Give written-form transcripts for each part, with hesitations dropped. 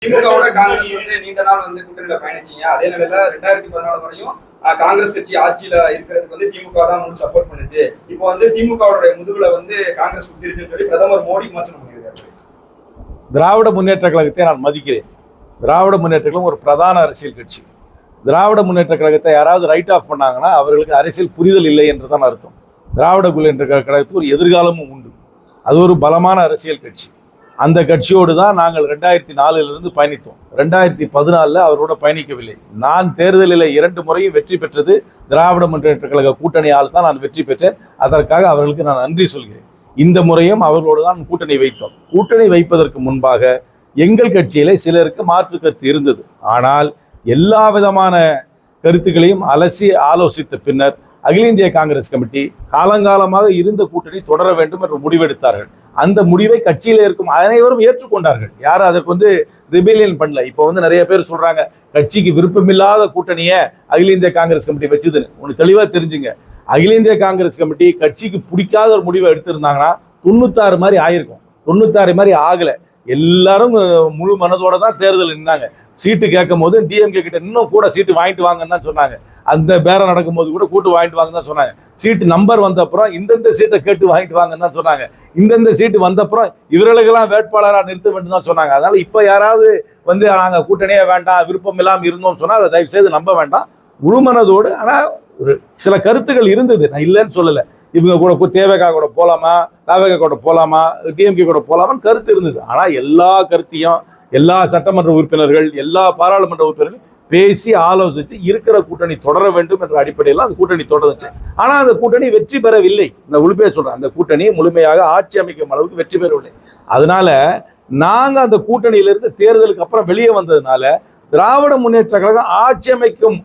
திமுகவோட காங்கிரஸ் நீண்ட நாள் கூட்டணியில பயணிச்சீங்க. அதே நிலையில 2014 வரையும் காங்கிரஸ் கட்சி ஆட்சியில இருக்கிறதுக்கு திமுக தான் சப்போர்ட் பண்ணுச்சு. இப்போ திமுகவுடைய முதுகுல காங்கிரஸ் குத்திருச்சுன்னு சொல்லி பிரதமர் மோடி விமர்சனம் பண்ணியிருக்காரு. திராவிட முன்னேற்ற கழகத்தை நான் மதிக்கிறேன். திராவிட முன்னேற்ற கழகம் ஒரு பிரதான அரசியல் கட்சி. திராவிட முன்னேற்ற கழகத்தை யாராவது ரைட் ஆஃப் பண்ணாங்கன்னா அவர்களுக்கு அரசியல் புரிதல் இல்லை என்றுதான் அர்த்தம். திராவிட முன்னேற்ற கழகத்துக்கு ஒரு எதிர்காலமும் உண்டு. அது ஒரு பலமான அரசியல் கட்சி. அந்த கட்சியோடு தான் நாங்கள் 2004 பயணித்தோம். 2014 அவரோட பயணிக்கவில்லை. நான் தேர்தலில் 2 முறையும் வெற்றி பெற்றது திராவிட முன்னேற்ற கழக கூட்டணியால் தான் நான் வெற்றி பெற்றேன். அதற்காக அவர்களுக்கு நான் நன்றி சொல்கிறேன். இந்த முறையும் அவர்களோடு தான் கூட்டணி வைத்தோம். கூட்டணி வைப்பதற்கு முன்பாக எங்கள் கட்சியிலே சிலருக்கு மாற்று கருத்து இருந்தது. ஆனால் எல்லா விதமான கருத்துக்களையும் அலசி ஆலோசித்த பின்னர் அகில இந்திய காங்கிரஸ் கமிட்டி காலங்காலமாக இருந்த கூட்டணி தொடர வேண்டும் என்று முடிவெடுத்தார்கள். அந்த முடிவை கட்சியில இருக்கும் அனைவரும் ஏற்றுக்கொண்டார்கள். யாரும் அதற்கு ரிபெலியன் பண்ணல. இப்போ நிறைய பேர் சொல்றாங்க கட்சிக்கு விருப்பமில்லாத கூட்டணியை அகில இந்திய காங்கிரஸ் கமிட்டி வச்சுதுன்னு. ஒன்று தெளிவா தெரிஞ்சுங்க, அகில இந்திய காங்கிரஸ் கமிட்டி கட்சிக்கு பிடிக்காத ஒரு முடிவை எடுத்திருந்தாங்கன்னா 96 மாதிரி ஆயிருக்கும். 96 மாதிரி ஆகல. எல்லாரும் முழு மனதோட தான் தேர்தல் நின்னாங்க. சீட்டு கேட்கும் போது டிஎம்கே கிட்ட இன்னும் கூட சீட்டு வாங்கிட்டு வாங்கன்னு தான் சொன்னாங்க. அந்த பேரம் நடக்கும் போது கூட கூட்டு வாங்கிட்டு வாங்க தான் சொன்னாங்க. சீட்டு நம்பர் வந்த அப்புறம் இந்தந்த சீட்டை கேட்டு வாங்கிட்டு வாங்கன்னு தான் சொன்னாங்க. இந்தந்த சீட்டு வந்த அப்புறம் இவர்களுக்கெல்லாம் வேட்பாளராக நிறுத்த வேண்டும் தான் சொன்னாங்க. அதனால இப்ப யாராவது நாங்க கூட்டணியே வேண்டாம் விருப்பம் இல்லாமல் இருந்தோம்னு சொன்னா அதை தயவு செய்து நம்ப வேண்டாம். முழுமனதோடு. ஆனா ஒரு சில கருத்துக்கள் இருந்தது, நான் இல்லைன்னு சொல்லலை. இவங்க கூட தேவைக்கா கூட போலாமா, தாவேகா கூட போலாமா, டிஎம்கே கூட போலாமான்னு கருத்து இருந்தது. ஆனா எல்லா கருத்தையும் எல்லா சட்டமன்ற உறுப்பினர்கள் எல்லா பாராளுமன்ற உறுப்பினர்கள் பேசி ஆலோசித்து இருக்கிற கூட்டணி தொடர வேண்டும் என்ற அடிப்படையில் அந்த கூட்டணி தொடர்ந்துச்சு. ஆனா அந்த கூட்டணி வெற்றி பெறவில்லை. இந்த உள்பே சொல்றேன், அந்த கூட்டணி முழுமையாக ஆட்சி அமைக்கும் அளவுக்கு வெற்றி பெறவில்லை. அதனால நாங்க அந்த கூட்டணியிலிருந்து தேர்தலுக்கு அப்புறம் வெளியே வந்ததுனால திராவிட முன்னேற்ற கழகம் ஆட்சி அமைக்கும்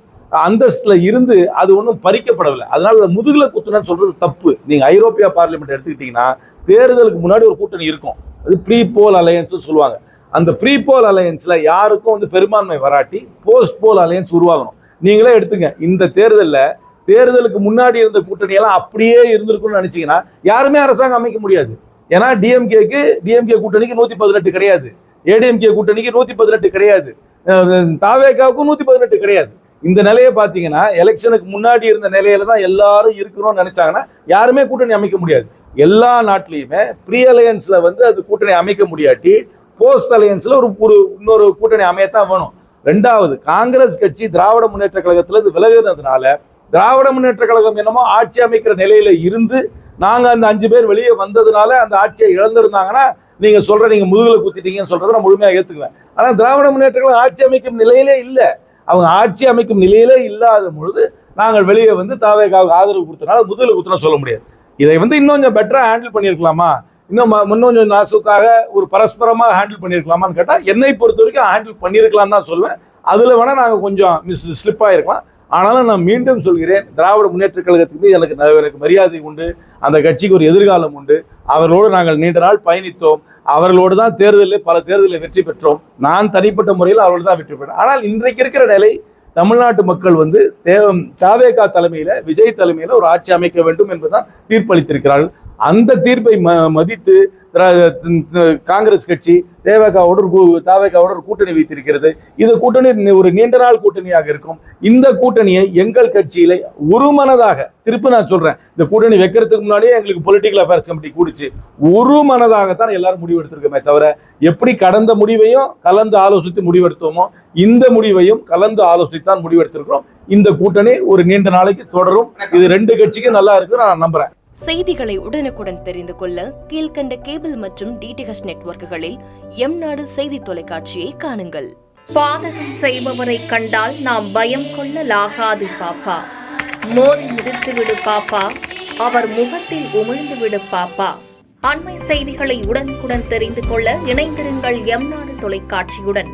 அந்தஸ்துல இருந்து அது ஒன்றும் பறிக்கப்படவில்லை. அதனால முதுகுல குத்துனன்னு சொல்றது தப்பு. நீங்க ஐரோப்பியா பார்லிமெண்ட் எடுத்துக்கிட்டீங்கன்னா தேர்தலுக்கு முன்னாடி ஒரு கூட்டணி இருக்கும். அது ப்ரீ போல் அலையன்ஸ் சொல்லுவாங்க. அந்த ப்ரீ போல் அலையன்ஸ்ல யாருக்கும் பெரும்பான்மை வராட்டி போஸ்ட் போல் அலையன்ஸ் உருவாகணும். நீங்களே எடுத்துங்க, இந்த தேர்தலுக்கு முன்னாடி இருந்த கூட்டணியெல்லாம் அப்படியே இருந்திருக்கும்னு நினைச்சீங்கன்னா யாருமே அரசாங்கம் அமைக்க முடியாது. ஏன்னா டிஎம்கே கூட்டணிக்கு 118 கிடையாது, ஏடிஎம்கே கூட்டணிக்கு 118 கிடையாது, தாவேகாவுக்கும் 118 கிடையாது. இந்த நிலையை பார்த்தீங்கன்னா எலெக்ஷனுக்கு முன்னாடி இருந்த நிலையில தான் எல்லாரும் இருக்கணும்னு நினைச்சாங்கன்னா யாருமே கூட்டணி அமைக்க முடியாது. எல்லா நாட்டிலையுமே ப்ரீ அலையன்ஸ்ல அது கூட்டணி அமைக்க முடியாட்டி போஸ்ட் அலையன்ஸ்ல இன்னொரு கூட்டணி அமையத்தான் வேணும். 2வது, காங்கிரஸ் கட்சி திராவிட முன்னேற்ற கழகத்துல விலகுனதுனால திராவிட முன்னேற்ற கழகம் என்னமோ ஆட்சி அமைக்கிற நிலையில இருந்து நாங்க அந்த 5 பேர் வெளியே வந்ததுனால அந்த ஆட்சியை இழந்திருந்தாங்கன்னா நீங்க முதுகுல குத்திட்டீங்கன்னு சொல்றதை நான் முழுமையாக ஏத்துக்குவேன். ஆனா திராவிட முன்னேற்ற கழகம் ஆட்சி அமைக்கும் நிலையிலே இல்லை. அவங்க ஆட்சி அமைக்கும் நிலையிலே இல்லாத பொழுது நாங்கள் வெளியே தாவேகாவுக்கு ஆதரவு கொடுத்தனால முதுகுல குத்துன சொல்ல முடியாது. இதை இன்னும் கொஞ்சம் பெட்டரா ஹேண்டில் பண்ணியிருக்கலாமா, இன்னும் கொஞ்சம் நாசுக்காக ஒரு பரஸ்பரமாக ஹேண்டில் பண்ணியிருக்கலாமான்னு கேட்டால் என்னை பொறுத்த வரைக்கும் ஹேண்டில் பண்ணியிருக்கலாம் தான் சொல்வேன். அதில் வேணால் நாங்கள் கொஞ்சம் ஸ்லிப் ஆகிருக்கலாம். ஆனாலும் நான் மீண்டும் சொல்கிறேன், திராவிட முன்னேற்ற கழகத்துக்கு எனக்கு மரியாதை உண்டு. அந்த கட்சிக்கு ஒரு எதிர்காலம் உண்டு. அவர்களோடு நாங்கள் நீண்ட நாள் பயணித்தோம். அவர்களோடு தான் பல தேர்தலில் வெற்றி பெற்றோம். நான் தனிப்பட்ட முறையில் அவர்களோடு தான் வெற்றி பெற்றேன். ஆனால் இன்றைக்கு இருக்கிற நிலை தமிழ்நாட்டு மக்கள் தாவேகா தலைமையில விஜய் தலைமையில ஒரு ஆட்சி அமைக்க வேண்டும் என்பதுதான் தீர்ப்பளித்திருக்கிறார்கள். அந்த தீர்ப்பை மதித்து காங்கிரஸ் கட்சி தாவேகாவோடு ஒரு கூட்டணி வைத்திருக்கிறது. இந்த கூட்டணி ஒரு நீண்ட நாள் கூட்டணியாக இருக்கும். இந்த கூட்டணியை எங்கள் கட்சியில ஒருமனதாக, திருப்பி நான் சொல்றேன், இந்த கூட்டணி வைக்கிறதுக்கு முன்னாடியே எங்களுக்கு பொலிட்டிக்கல் அஃபேர்ஸ் கமிட்டி கூடிச்சு. ஒரு மனதாகத்தான் எல்லாரும் முடிவெடுத்திருக்கோமே தவிர எப்படி கடந்த முடிவையும் கலந்து ஆலோசித்து முடிவெடுத்தோமோ இந்த முடிவையும் கலந்து ஆலோசித்தான் முடிவெடுத்திருக்கிறோம். இந்த கூட்டணி ஒரு நீண்ட நாளைக்கு தொடரும். இது 2 கட்சிக்கும் நல்லா இருக்கு நான் நம்புறேன். செய்திகளை உடனுக்குடன் தெரிந்து கொள்ள கீழ்கண்ட கேபிள் மற்றும் டிடிஹெச் நெட்வொர்க்குகளில் எம்நாடு செய்தி தொலைக்காட்சியை காணுங்கள். பாதகம் செய்பவரை கண்டால் நாம் பயம் கொள்ளலாகாது பாப்பா. மோதி மிதித்து விடு பாப்பா, அவர் முகத்தில் உமிழ்ந்து விடு பாப்பா. அண்மை செய்திகளை உடனுக்குடன் தெரிந்து கொள்ள இணைந்திருங்கள் எம்நாடு தொலைக்காட்சியுடன்.